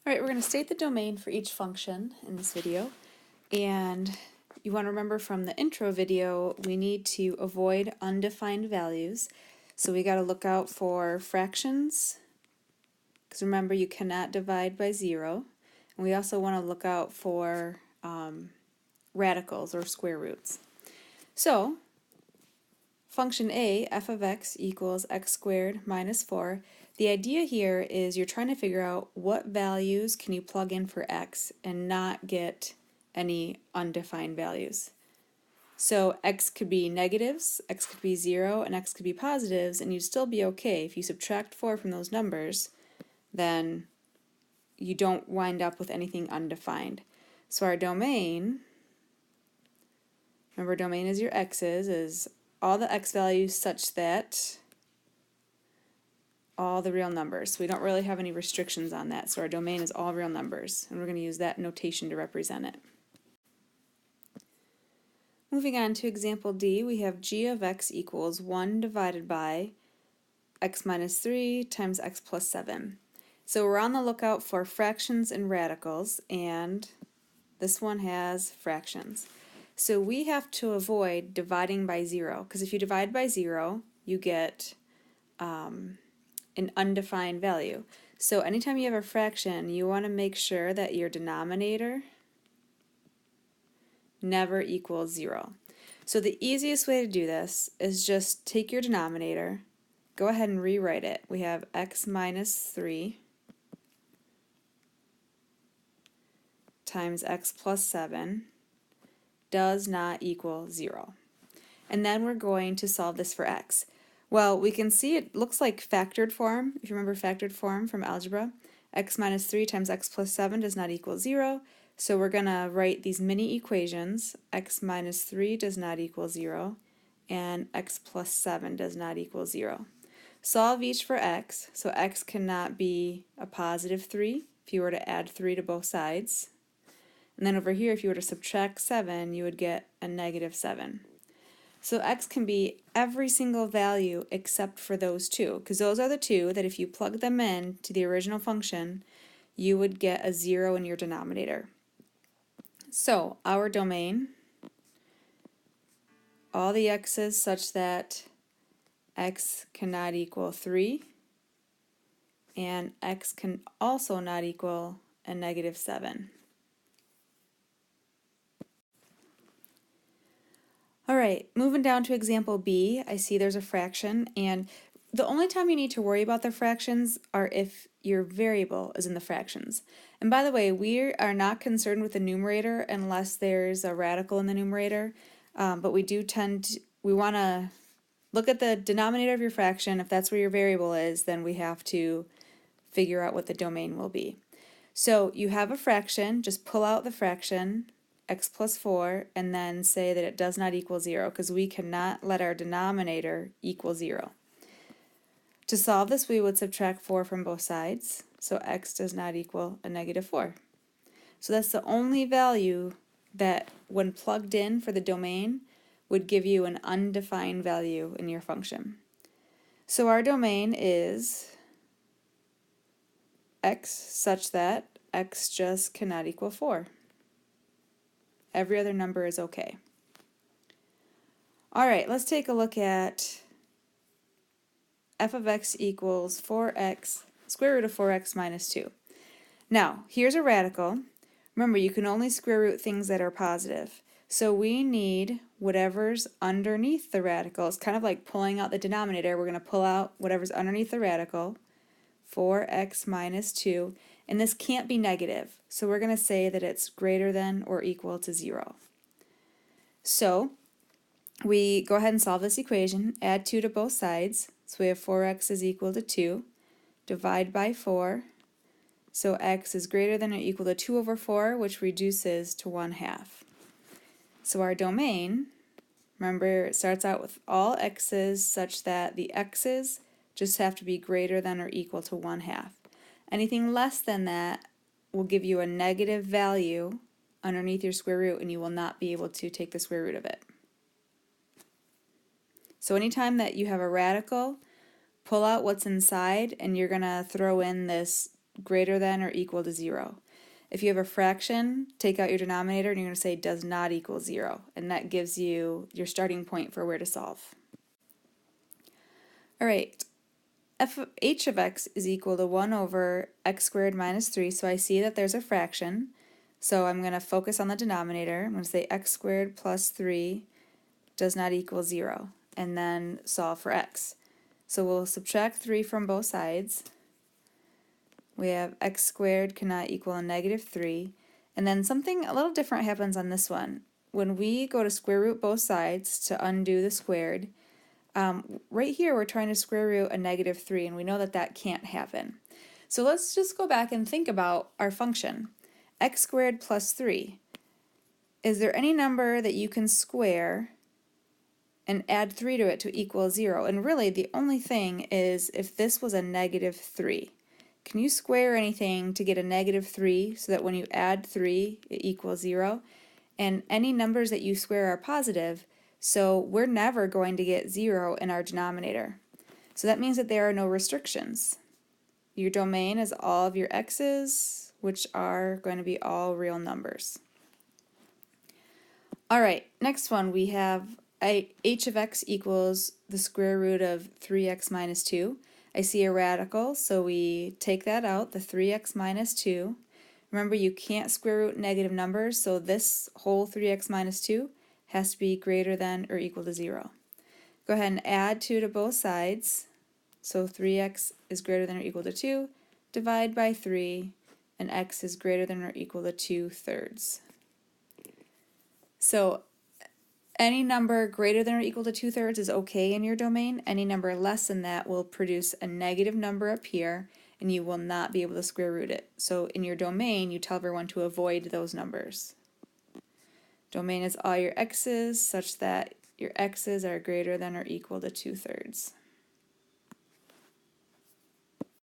Alright, we're going to state the domain for each function in this video, and you want to remember from the intro video we need to avoid undefined values. So we got to look out for fractions, because remember you cannot divide by 0. And we also want to look out for radicals or square roots. So function a, f of x equals x squared minus 4. The idea here is you're trying to figure out what values can you plug in for x and not get any undefined values. So x could be negatives, x could be 0, and x could be positives, and you'd still be okay. If you subtract 4 from those numbers, then you don't wind up with anything undefined. So our domain, remember domain is your x's, is all the x values such that all the real numbers. So we don't really have any restrictions on that. So our domain is all real numbers, and we're going to use that notation to represent it. Moving on to example D, we have g of x equals 1 divided by x minus 3 times x plus 7. So we're on the lookout for fractions and radicals, and this one has fractions. So we have to avoid dividing by 0, because if you divide by 0, you get an undefined value. So anytime you have a fraction, you want to make sure that your denominator never equals 0. So the easiest way to do this is just take your denominator, go ahead and rewrite it. We have x minus 3 times x plus 7 does not equal 0. And then we're going to solve this for x. Well, we can see it looks like factored form. If you remember factored form from algebra, x minus 3 times x plus 7 does not equal 0. So we're going to write these mini equations. X minus 3 does not equal 0, and x plus 7 does not equal 0. Solve each for x, so x cannot be a positive 3 if you were to add 3 to both sides. And then over here, if you were to subtract 7, you would get a negative 7. So x can be every single value except for those two, because those are the two that if you plug them in to the original function, you would get a 0 in your denominator. So our domain, all the x's such that x cannot equal 3, and x can also not equal a negative 7. Alright, moving down to example B, I see there's a fraction, and the only time you need to worry about the fractions are if your variable is in the fractions. And by the way, we are not concerned with the numerator unless there's a radical in the numerator, but we want to look at the denominator of your fraction. If that's where your variable is, then we have to figure out what the domain will be. So you have a fraction, just pull out the fraction, x plus 4, and then say that it does not equal 0, because we cannot let our denominator equal 0. To solve this, we would subtract 4 from both sides, so x does not equal a negative 4. So that's the only value that, when plugged in for the domain, would give you an undefined value in your function. So our domain is x such that x just cannot equal 4. Every other number is okay. Alright, let's take a look at f of x equals 4x, square root of 4x minus 2. Now, here's a radical. Remember, you can only square root things that are positive. So we need whatever's underneath the radical. It's kind of like pulling out the denominator. We're going to pull out whatever's underneath the radical, 4x minus 2. And this can't be negative, so we're going to say that it's greater than or equal to 0. So we go ahead and solve this equation, add 2 to both sides, so we have 4x is equal to 2, divide by 4, so x is greater than or equal to 2 over 4, which reduces to 1/2. So our domain, remember, it starts out with all x's such that the x's just have to be greater than or equal to 1/2. Anything less than that will give you a negative value underneath your square root, and you will not be able to take the square root of it. So anytime that you have a radical, pull out what's inside, and you're going to throw in this greater than or equal to 0. If you have a fraction, take out your denominator and you're going to say does not equal 0, and that gives you your starting point for where to solve. All right, h of x is equal to 1 over x squared minus 3, so I see that there's a fraction, so I'm going to focus on the denominator. I'm going to say x squared plus 3 does not equal 0, and then solve for x. So we'll subtract 3 from both sides. We have x squared cannot equal a negative 3, and then something a little different happens on this one. When we go to square root both sides to undo the squared, right here we're trying to square root a negative 3, and we know that that can't happen. So let's just go back and think about our function. X squared plus 3. Is there any number that you can square and add 3 to it to equal 0? And really the only thing is if this was a negative 3. Can you square anything to get a negative 3 so that when you add 3 it equals 0? And any numbers that you square are positive, so we're never going to get 0 in our denominator. So that means that there are no restrictions. Your domain is all of your x's, which are going to be all real numbers. Alright, next one we have h of x equals the square root of 3x minus 2. I see a radical, so we take that out, the 3x minus 2. Remember, you can't square root negative numbers, so this whole 3x minus 2 has to be greater than or equal to 0. Go ahead and add 2 to both sides. So 3x is greater than or equal to 2. Divide by 3, and x is greater than or equal to 2/3. So any number greater than or equal to 2/3 is okay in your domain. Any number less than that will produce a negative number up here, and you will not be able to square root it. So in your domain, you tell everyone to avoid those numbers. Domain is all your x's such that your x's are greater than or equal to 2/3.